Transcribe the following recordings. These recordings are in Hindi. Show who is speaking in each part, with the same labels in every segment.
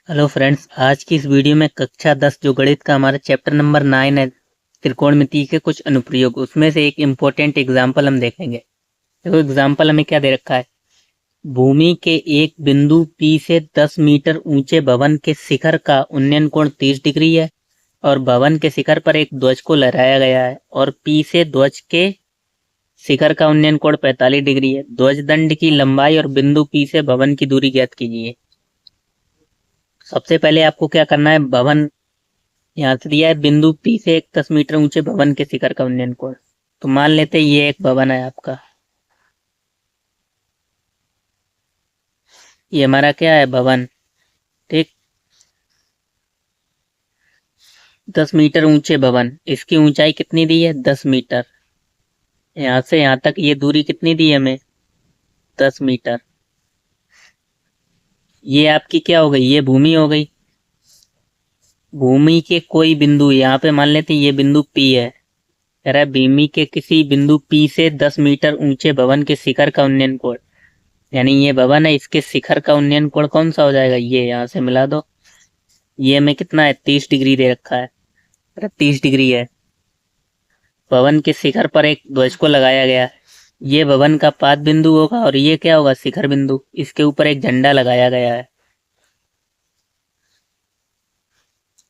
Speaker 1: हेलो फ्रेंड्स, आज की इस वीडियो में कक्षा 10 जो गणित का हमारा चैप्टर नंबर 9 है, त्रिकोणमिति के कुछ अनुप्रयोग, उसमें से एक इम्पोर्टेंट एग्जाम्पल हम देखेंगे। देखो एग्जाम्पल हमें क्या दे रखा है। भूमि के एक बिंदु P से 10 मीटर ऊंचे भवन के शिखर का उन्नयन कोण 30 डिग्री है और भवन के शिखर पर एक ध्वज को लहराया गया है और P से ध्वज के शिखर का उन्नयन कोण 45 डिग्री है। ध्वज दंड की लंबाई और बिंदु P से भवन की दूरी ज्ञात कीजिए। सबसे पहले आपको क्या करना है, भवन यहाँ से दिया है बिंदु P से एक 10 मीटर ऊंचे भवन के शिखर का उन्नयन कोण। तो मान लेते हैं ये एक भवन है आपका, ये हमारा क्या है भवन, ठीक। 10 मीटर ऊंचे भवन, इसकी ऊंचाई कितनी दी है 10 मीटर। यहाँ से यहाँ तक ये दूरी कितनी दी है हमें 10 मीटर। ये आपकी क्या हो गई, ये भूमि हो गई। भूमि के कोई बिंदु, यहाँ पे मान लेते हैं ये बिंदु P है। कह रहा है भूमि के किसी बिंदु P से 10 मीटर ऊंचे भवन के शिखर का उन्नयन कोण, यानी ये भवन है, इसके शिखर का उन्नयन कोण कौन सा हो जाएगा, ये यहाँ से मिला दो। ये में कितना है 30 डिग्री दे रखा है, 30 डिग्री है। भवन के शिखर पर एक ध्वज को लगाया गया है। ये भवन का पाद बिंदु होगा और ये क्या होगा शिखर बिंदु। इसके ऊपर एक झंडा लगाया गया है,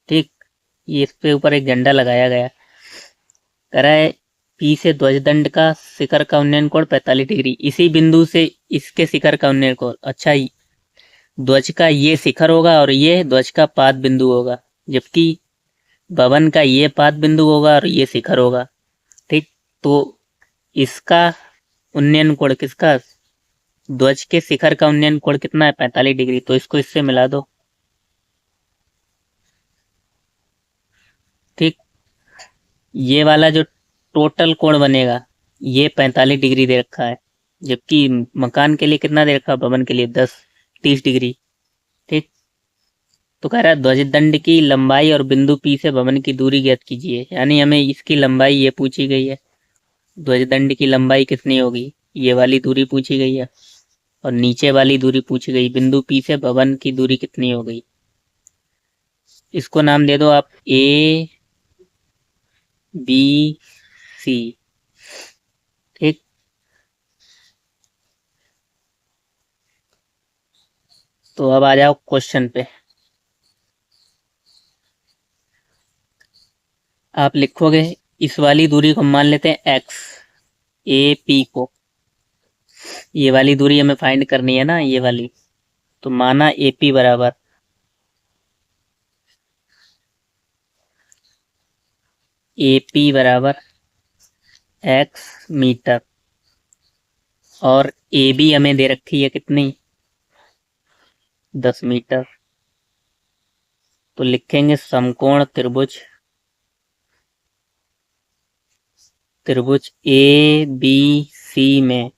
Speaker 1: ठीक। ये इसके ऊपर एक झंडा लगाया गया है। कह रहा है P से ध्वज दंड का शिखर का उन्नयन कोण 45 डिग्री, इसी बिंदु से इसके शिखर का उन्नयन कोण। अच्छा, ध्वज का ये शिखर होगा और ये ध्वज का पाद बिंदु होगा, जबकि भवन का ये पाद बिंदु होगा और ये शिखर होगा, ठीक। तो इसका उन्नयन कोण किसका, ध्वज के शिखर का उन्नयन कोण कितना है 45 डिग्री। तो इसको इससे मिला दो, ठीक। ये वाला जो टोटल कोण बनेगा ये 45 डिग्री दे रखा है, जबकि मकान के लिए कितना दे रखा है, भवन के लिए 30 डिग्री, ठीक। तो कह रहा है ध्वज दंड की लंबाई और बिंदु P से भवन की दूरी ज्ञात कीजिए, यानी हमें इसकी लंबाई ये पूछी गई है। ध्वज दंड की लंबाई कितनी होगी, ये वाली दूरी पूछी गई है और नीचे वाली दूरी पूछी गई, बिंदु P से भवन की दूरी कितनी हो गई। इसको नाम दे दो आप ABC, ठीक। तो अब आ जाओ क्वेश्चन पे। आप लिखोगे इस वाली दूरी को मान लेते हैं x, AP को, ये वाली दूरी हमें फाइंड करनी है ना, ये वाली। तो माना AP बराबर x मीटर और AB हमें दे रखी है कितनी 10 मीटर। तो लिखेंगे समकोण त्रिभुज ABC में,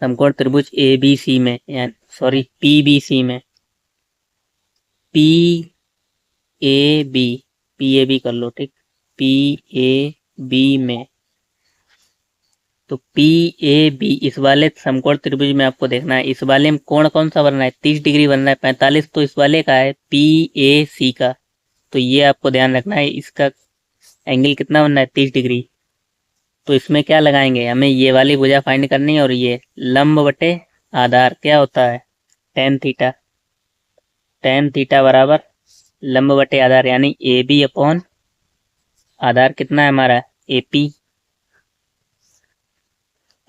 Speaker 1: समकोण त्रिभुज ABC में, यानी सॉरी PBC में, PAB कर लो, ठीक। PAB में, तो PAB इस वाले समकोण त्रिभुज में आपको देखना है, इस वाले में कोण कौन सा बनना है 30 डिग्री बनना है। 45 तो इस वाले का है PAC का, तो ये आपको ध्यान रखना है, इसका एंगल कितना बनना है 30 डिग्री। तो इसमें क्या लगाएंगे, हमें ये वाली भुजा फाइंड करनी है और ये लंब बटे आधार क्या होता है tan थीटा बराबर लंब बटे आधार, यानी AB अपॉन आधार कितना है हमारा AP।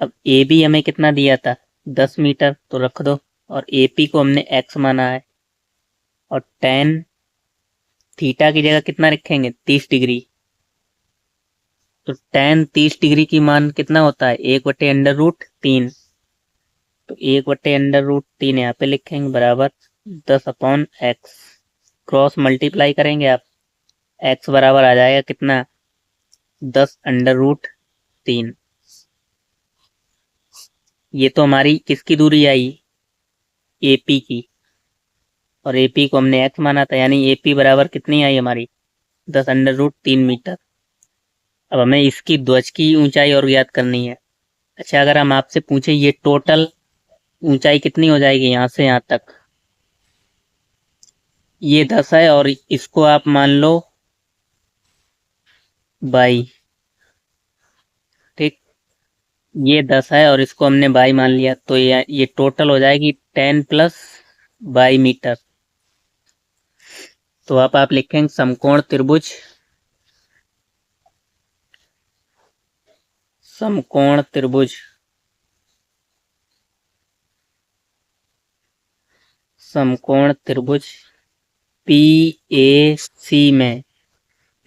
Speaker 1: अब AB हमें कितना दिया था 10 मीटर, तो रख दो, और AP को हमने x माना है, और tan थीटा की जगह कितना रखेंगे 30 डिग्री। तो tan 30 डिग्री की मान कितना होता है 1/√3। तो 1/√3 यहाँ पे लिखेंगे बराबर 10/x, क्रॉस मल्टीप्लाई करेंगे आप, x बराबर आ जाएगा कितना 10√3। ये तो हमारी किसकी दूरी आई AP की, और AP को हमने x माना था, यानी AP बराबर कितनी आई हमारी 10√3 मीटर। अब हमें इसकी ध्वज की ऊंचाई और ज्ञात करनी है। अच्छा, अगर हम आपसे पूछे ये टोटल ऊंचाई कितनी हो जाएगी यहाँ से यहाँ तक, ये 10 है और इसको आप मान लो 22। ठीक, ये 10 है और इसको हमने 22 मान लिया, तो ये टोटल हो जाएगी 10 प्लस 22 मीटर। तो अब आप लिखेंगे समकोण त्रिभुज, समकोण त्रिभुज, समकोण त्रिभुज पी ए सी में,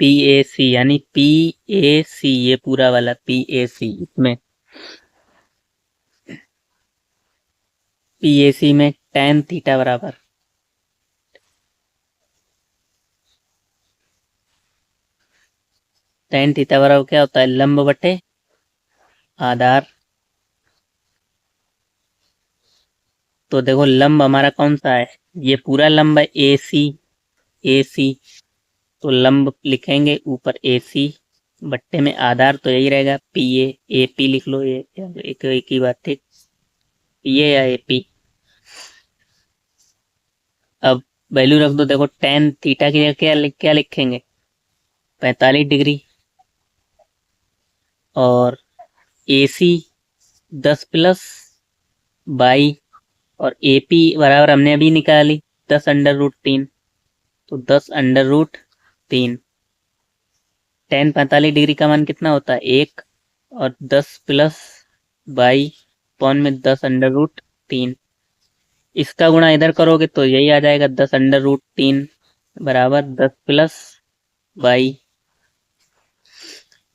Speaker 1: पी ए सी यानी पी ए सी, ये पूरा वाला पी ए सी, इसमें पी ए सी में tan थीटा बराबर, tan थीटा बराबर क्या होता है, लंब बटे आधार। तो देखो लंब हमारा कौन सा है, ये पूरा लंब है ए सी, ए सी, तो लंब लिखेंगे ऊपर ए सी, बट्टे में आधार तो यही रहेगा पी ए पी लिख लो, ये एक ही बात। ठीक, पी ए या ए पी। अब वैल्यू रख दो, देखो tan थीटा की जगह क्या लिखेंगे, 45 डिग्री, और ए सी 10 प्लस 22, और ए पी बराबर हमने अभी निकाली 10√3, तो 10√3। tan 45 डिग्री का मान कितना होता है, 1, और 10 प्लस 22 पौन में 10√3, इसका गुणा इधर करोगे तो यही आ जाएगा 10√3 बराबर 10 प्लस 22।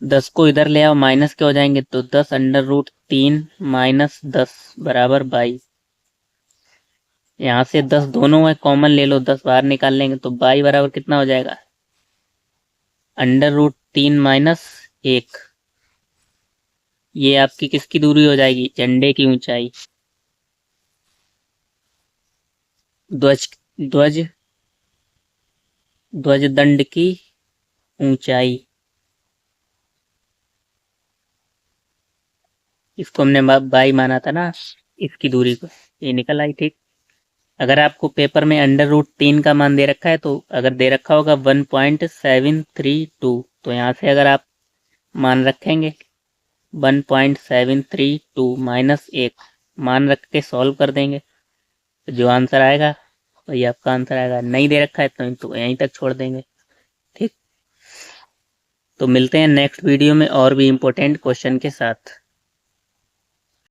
Speaker 1: 10 को इधर ले आओ, माइनस के हो जाएंगे, तो 10√3 माइनस 10 बराबर 22। यहाँ से 10 दोनों है कॉमन ले लो, 10 बाहर निकाल लेंगे तो 22 बराबर कितना हो जाएगा, √3 माइनस 1। ये आपकी किसकी दूरी हो जाएगी, झंडे की ऊंचाई, ध्वज ध्वज ध्वज दंड की ऊंचाई। इसको हमने 22 माना था ना, इसकी दूरी को, ये निकल आई। ठीक, अगर आपको पेपर में √3 का मान दे रखा है, तो अगर दे रखा होगा 1.732, तो यहाँ से अगर आप मान रखेंगे 1.732 माइनस 1 मान रख के सॉल्व कर देंगे, तो जो आंसर आएगा वही आपका आंसर आएगा। नहीं दे रखा है तो यहीं तक छोड़ देंगे। ठीक, तो मिलते हैं नेक्स्ट वीडियो में और भी इम्पोर्टेंट क्वेश्चन के साथ।